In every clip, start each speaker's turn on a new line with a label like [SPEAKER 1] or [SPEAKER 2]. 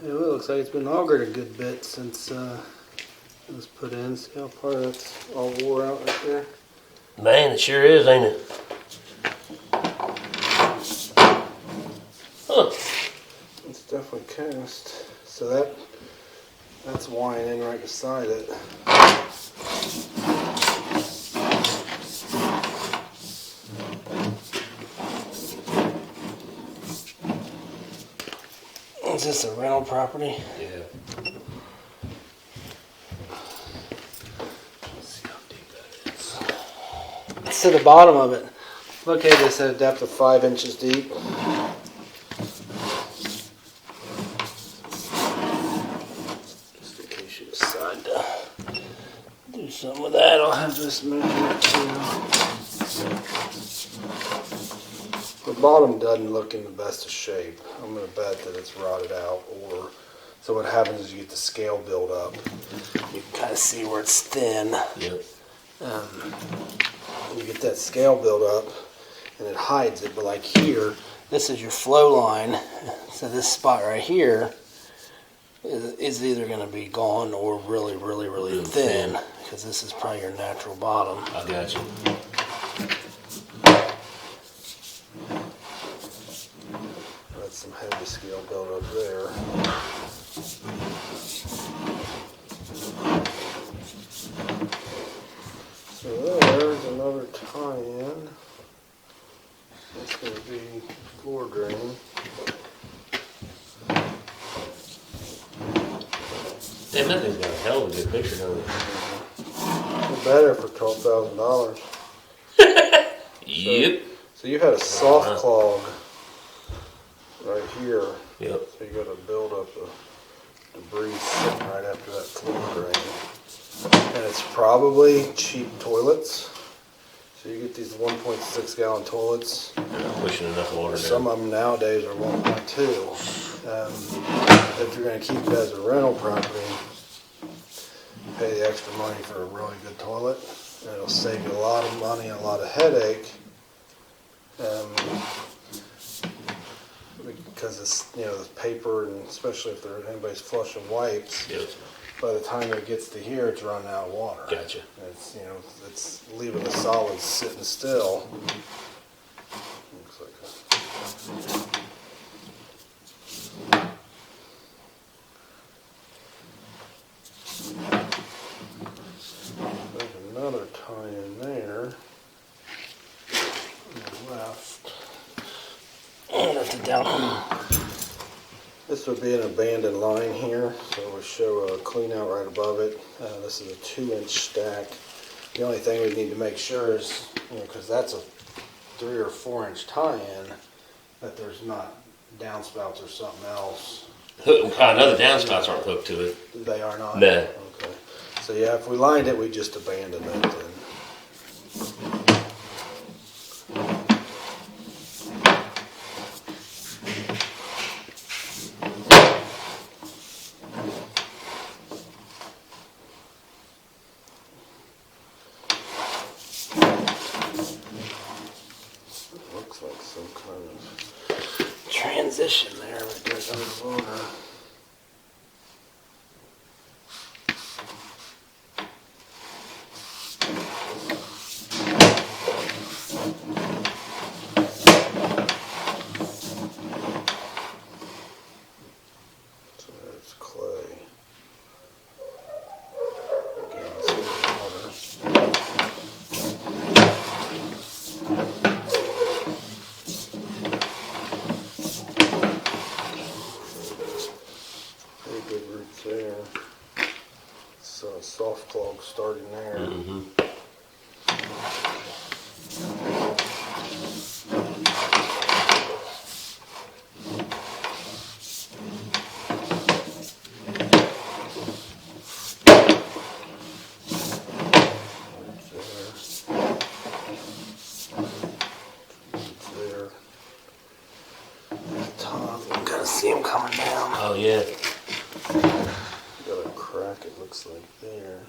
[SPEAKER 1] It looks like it's been augered a good bit since it was put in. See how part of that's all wore out right there?
[SPEAKER 2] Man, it sure is, ain't it? Huh.
[SPEAKER 1] It's definitely cast. So that's winding right beside it. Is this a rental property?
[SPEAKER 2] Yeah.
[SPEAKER 1] Let's see how deep that is. It's to the bottom of it. Located this at a depth of 5 inches deep. Just in case you decide to do something with that, I'll have this measurement too. The bottom doesn't look in the best of shape. I'm going to bet that it's rotted out, or so what happens is you get the scale build up. You can kind of see where it's thin.
[SPEAKER 2] Yep.
[SPEAKER 1] You get that scale build up and it hides it, but like here, this is your flow line. So this spot right here is either going to be gone or really, really, really thin, because this is probably your natural bottom.
[SPEAKER 2] I got you.
[SPEAKER 1] That's some heavy scale build up there. So there's another tie-in. That's going to be floor drain.
[SPEAKER 2] Damn, that thing's got a hell of a good picture, don't it?
[SPEAKER 1] Better for $12,000.
[SPEAKER 2] Yep.
[SPEAKER 1] So you had a soft clog right here.
[SPEAKER 2] Yep.
[SPEAKER 1] So you got to build up the debris sitting right after that floor drain. And it's probably cheap toilets. So you get these 1.6 gallon toilets.
[SPEAKER 2] You're not pushing enough water down.
[SPEAKER 1] Some of them nowadays are 1.2. If you're going to keep it as a rental property, you pay the extra money for a really good toilet. And it'll save you a lot of money and a lot of headache. Because it's, the paper, and especially if anybody's flushing wipes,
[SPEAKER 2] Yep.
[SPEAKER 1] by the time it gets to here, it's running out of water.
[SPEAKER 2] Gotcha.
[SPEAKER 1] It's, it's leaving the solids sitting still. Looks like there's another tie in there. On the left. That's a down. This would be an abandoned line here, so we show a clean out right above it. This is a 2-inch stack. The only thing we need to make sure is, because that's a 3 or 4 inch tie-in, that there's not downspouts or something else.
[SPEAKER 2] Another downspouts aren't hooked to it.
[SPEAKER 1] They are not?
[SPEAKER 2] No.
[SPEAKER 1] Okay. So yeah, if we lined it, we just abandon it then. Looks like some kind of transition there, but there's underwater. So there's clay. Again, it's in the water. top, you can kind of see them coming down.
[SPEAKER 2] Oh, yeah.
[SPEAKER 1] Got a crack, it looks like there.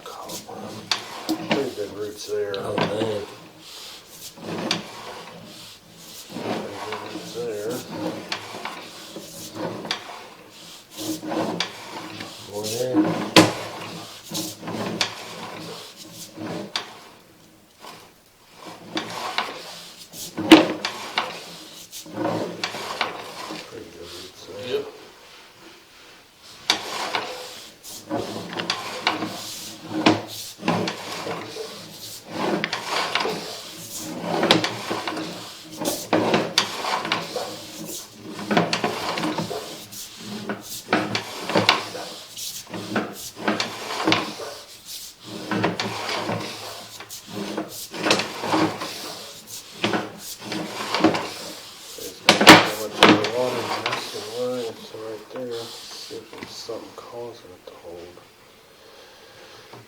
[SPEAKER 1] Cobweb. Pretty good roots there.
[SPEAKER 2] Oh, man.
[SPEAKER 1] Pretty good roots there.
[SPEAKER 2] More there.
[SPEAKER 1] Pretty good roots there.
[SPEAKER 2] Yep.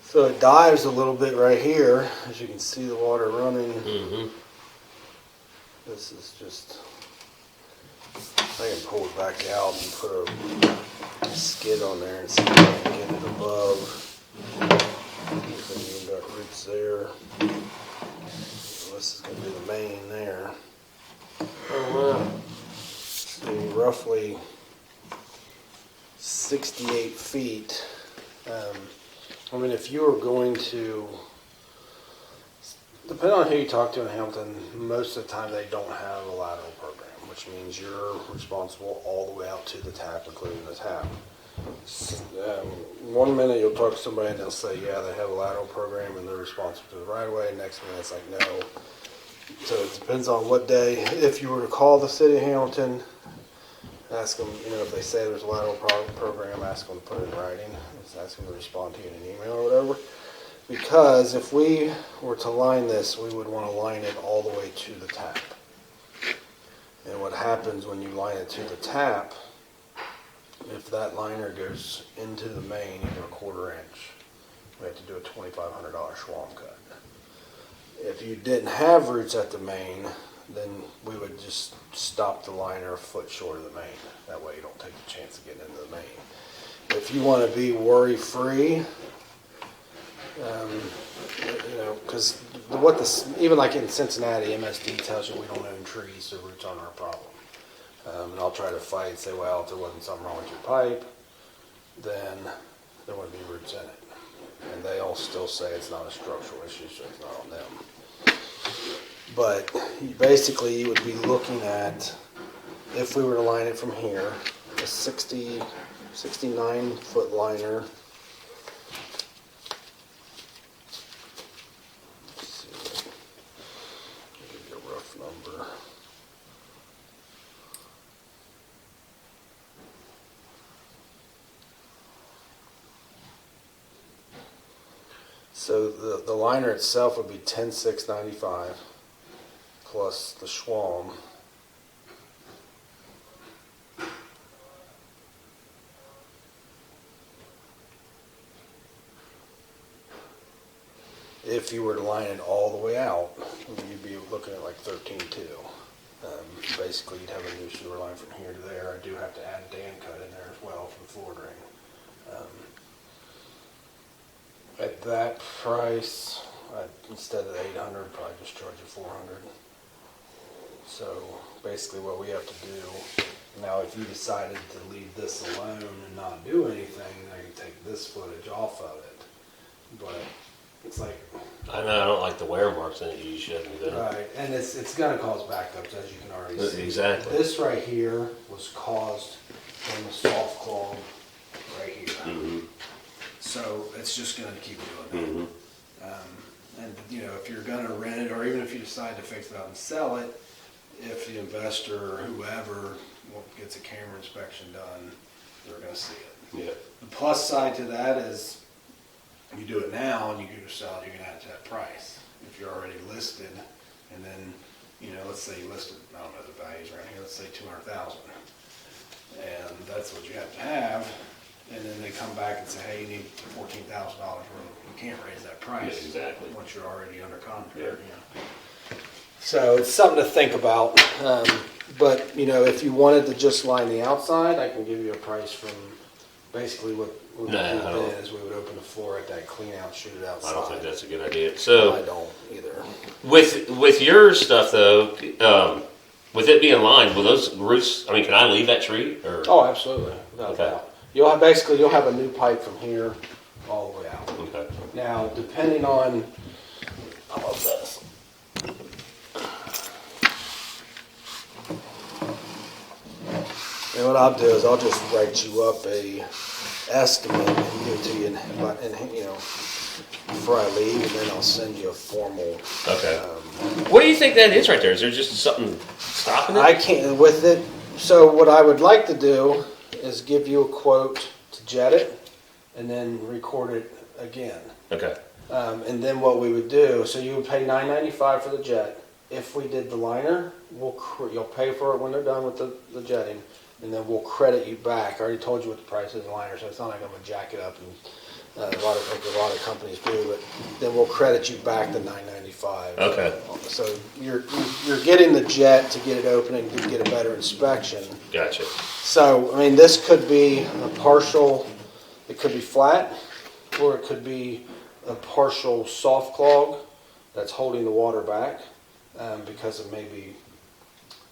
[SPEAKER 1] So it dives a little bit right here, as you can see the water running.
[SPEAKER 2] Mm-hmm.
[SPEAKER 1] This is just, I can pull it back out and put a skid on there and see if I can get it above. Then you got roots there. This is going to be the main there.
[SPEAKER 2] Oh, wow.
[SPEAKER 1] So roughly 68 feet. I mean, if you were going to, depending on who you talk to in Hamilton, most of the time they don't have a lateral program, which means you're responsible all the way out to the tap, including the tap. One minute you'll talk to somebody and they'll say, yeah, they have a lateral program and they're responsible to the right of way. Next minute it's like, no. So it depends on what day. If you were to call the city of Hamilton, ask them, if they say there's a lateral program, ask them to put it in writing. Just ask them to respond to you in an email or whatever. Because if we were to line this, we would want to line it all the way to the tap. And what happens when you line it to the tap, if that liner goes into the main even a 1/4 inch, we have to do a $2,500 Schwalm cut. If you didn't have roots at the main, then we would just stop the liner a foot short of the main. That way you don't take the chance of getting into the main. If you want to be worry-free, because even like in Cincinnati, MSD tells you we don't own trees, so roots aren't our problem. And I'll try to fight and say, well, if there wasn't something wrong with your pipe, then there wouldn't be roots in it. And they all still say it's not a structural issue, so it's not on them. But basically you would be looking at, if we were to line it from here, a 69 foot liner. Let's see, I'll give you a rough number. So the liner itself would be 10,695 plus the Schwalm. If you were to line it all the way out, you'd be looking at like 13.2. Basically, you'd have a new sewer line from here to there. I do have to add a dam cut in there as well for the floor drain. At that price, instead of 800, probably just charge you 400. So basically what we have to do, now if you decided to leave this alone and not do anything, then you take this footage off of it. But it's like...
[SPEAKER 2] I know, I don't like the wear marks in it you shouldn't do.
[SPEAKER 1] Right, and it's going to cause backups, as you can already see.
[SPEAKER 2] Exactly.
[SPEAKER 1] This right here was caused from the soft clog right here.
[SPEAKER 2] Mm-hmm.
[SPEAKER 1] So it's just going to keep doing that.
[SPEAKER 2] Mm-hmm.
[SPEAKER 1] And if you're going to rent it, or even if you decide to fix it up and sell it, if the investor or whoever gets a camera inspection done, they're going to see it.
[SPEAKER 2] Yeah.
[SPEAKER 1] The plus side to that is you do it now and you go to sell it, you're going to add it to that price. If you're already listed, and then, let's say you listed, I don't know the values right here, let's say 200,000. And that's what you have to have. And then they come back and say, hey, you need $14,000. Well, you can't raise that price.
[SPEAKER 2] Yeah, exactly.
[SPEAKER 1] Once you're already under contract.
[SPEAKER 2] Yeah.
[SPEAKER 1] So it's something to think about. But, you know, if you wanted to just line the outside, I can give you a price from basically what we would do then is we would open the floor at that clean out, shoot it outside.
[SPEAKER 2] I don't think that's a good idea. So
[SPEAKER 1] I don't either.
[SPEAKER 2] with your stuff though, with it being lined, will those roots? I mean, can I leave that tree? Or
[SPEAKER 1] Oh, absolutely, without a doubt. You'll have a new pipe from here all the way out.
[SPEAKER 2] okay,
[SPEAKER 1] Now, depending on how about this. And what I'll do is I'll just write you up a estimate and give it to you, and you know, before I leave, and then I'll send you a formal.
[SPEAKER 2] okay. What do you think that is right there? Is there just something stopping it?
[SPEAKER 1] I can't with it. So what I would like to do is give you a quote to jet it, and then record it again.
[SPEAKER 2] Okay.
[SPEAKER 1] And then what we would do, so you would pay $9.95 for the jet. If we did the liner, you'll pay for it when they're done with the jetting, and then we'll credit you back. I already told you what the price is of the liner, so it's not like I'm gonna jack it up, and a lot of companies do. But then we'll credit you back the $9.95.
[SPEAKER 2] Okay.
[SPEAKER 1] So you're getting the jet to get it open and to get a better inspection.
[SPEAKER 2] Gotcha.
[SPEAKER 1] So I mean, this could be a partial. It could be flat, or it could be a partial soft clog that's holding the water back because of maybe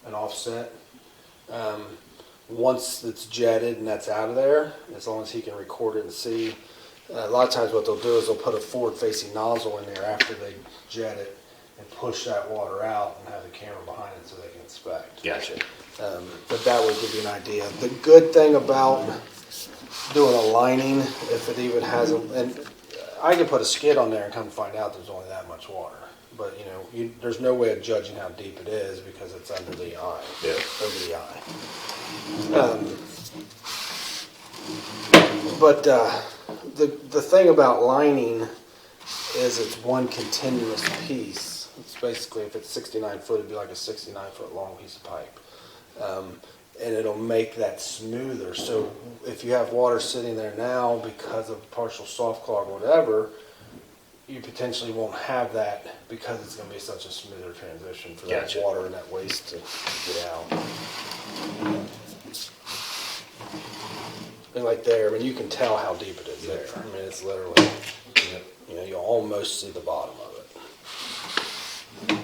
[SPEAKER 1] an offset. Once it's jetted and that's out of there, as long as he can record it and see, a lot of times what they'll do is they'll put a forward-facing nozzle in there after they jet it and push that water out and have the camera behind it so they can inspect.
[SPEAKER 2] Gotcha.
[SPEAKER 1] But that would give you an idea. The good thing about doing a lining, if it even has and I could put a skid on there and come to find out there's only that much water. But you know, there's no way of judging how deep it is because it's under the eye.
[SPEAKER 2] Yeah.
[SPEAKER 1] Over the eye. But the thing about lining is it's one continuous piece. It's basically, if it's 69 foot, it'd be like a 69-foot long piece of pipe. And it'll make that smoother. So if you have water sitting there now because of partial soft clog or whatever, you potentially won't have that because it's going to be such a smoother transition for that
[SPEAKER 2] Gotcha.
[SPEAKER 1] water and that waste to get out. And like there, I mean, you can tell how deep it is there. I mean, it's literally, you know, you'll almost see the bottom of it.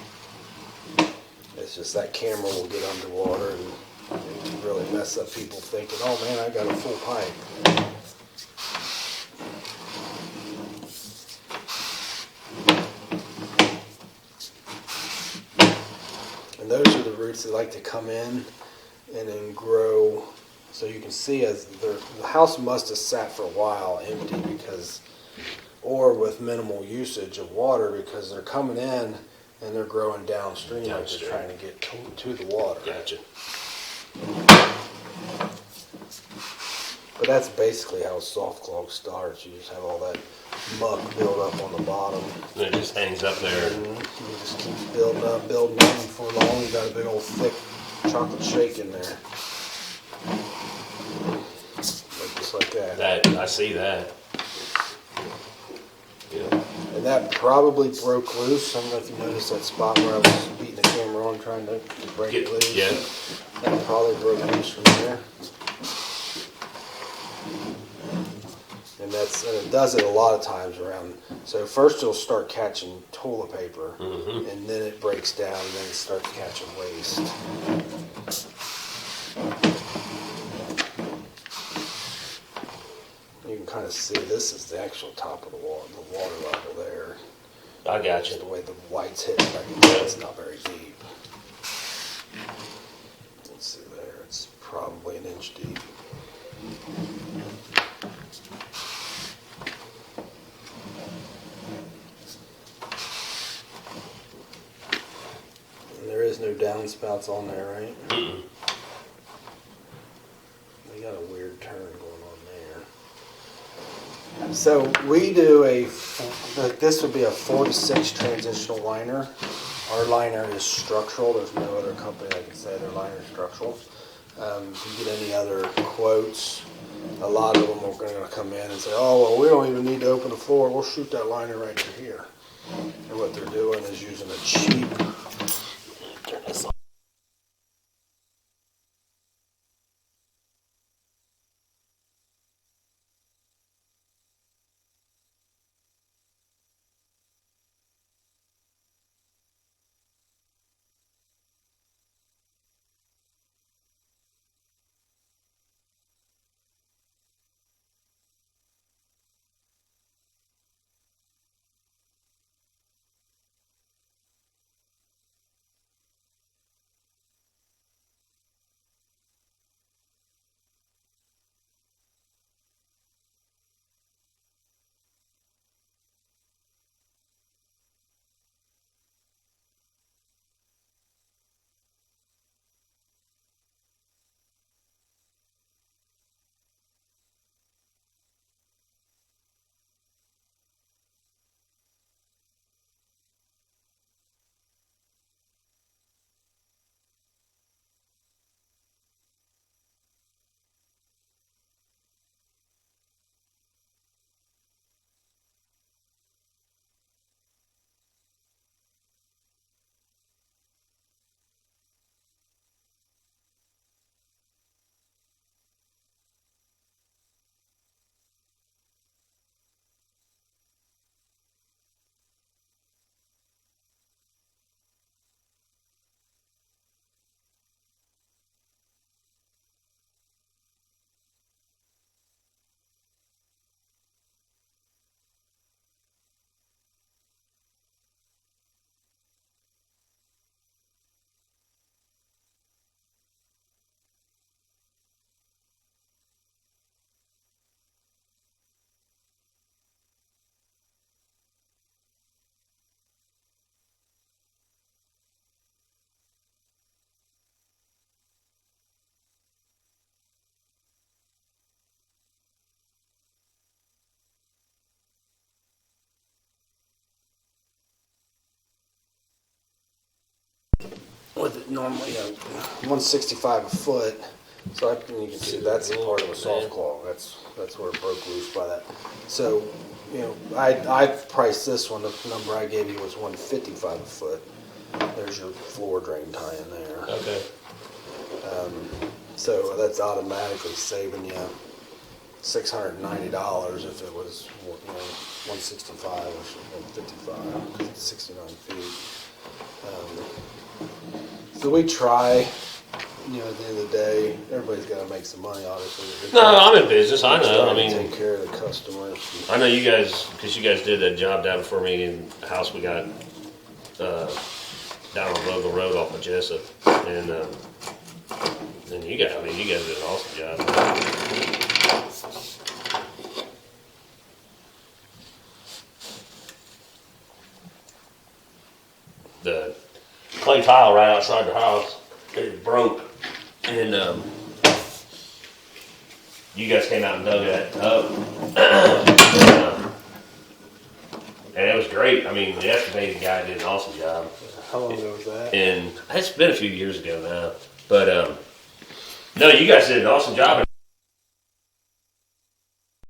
[SPEAKER 1] It's just that camera will get underwater and it can really mess up people thinking, oh man, I got a full pipe. And those are the roots that like to come in and then grow. So you can see as the house must have sat for a while empty because, or with minimal usage of water because they're coming in and they're growing downstream. Like they're trying to get to the water.
[SPEAKER 2] Gotcha.
[SPEAKER 1] But that's basically how soft clog starts. You just have all that muck build up on the bottom.
[SPEAKER 2] And it just hangs up there.
[SPEAKER 1] And it just keeps building up, and before long you got a big old thick chocolate shake in there. Just like that.
[SPEAKER 2] I see that. Yeah.
[SPEAKER 1] And that probably broke loose. I don't know if you noticed that spot where I was beating the camera on trying to break it loose.
[SPEAKER 2] Yeah.
[SPEAKER 1] That probably broke loose from there. And it does it a lot of times around. So first it'll start catching toilet paper, and then it breaks down, and then it starts catching waste. You can kind of see this is the actual top of the water level there.
[SPEAKER 2] I got
[SPEAKER 1] Just the
[SPEAKER 2] you.
[SPEAKER 1] way the light's hitting, I can tell it's not very deep. Let's see there, it's probably an inch deep. And there is no downspouts on there, right? They got a weird turn going on there. So we do this would be a 4 to 6 transitional liner. Our liner is structural. There's no other company that can say their liner is structural. If you get any other quotes, a lot of them are going to come in and say, oh, well, we don't even need to open the floor. We'll shoot that liner right to here. And what they're doing is using a cheap with it normally, 165 a foot. So you can see that's a part of a soft claw. That's where it broke loose by that. So, I priced this one. The number I gave you was 155 a foot. There's your floor drain tie in there.
[SPEAKER 2] Okay.
[SPEAKER 1] So that's automatically saving you $690 if it was 165 or 155, 69 feet. So we try. At the end of the day, everybody's got to make some money, obviously.
[SPEAKER 2] No, I'm in business. I know. I mean,
[SPEAKER 1] take care of the customers.
[SPEAKER 2] I know you guys, because you guys did that job down for me in the house we got down on Vogel Road off of Jessup, and you guys did an awesome job. The clay tile right outside the house, it broke, and you guys came out and dug that up, and it was great. I mean, the excavating guy did an awesome job.
[SPEAKER 1] How long ago was that?
[SPEAKER 2] And it's been a few years ago now, but no, you guys did an awesome job, and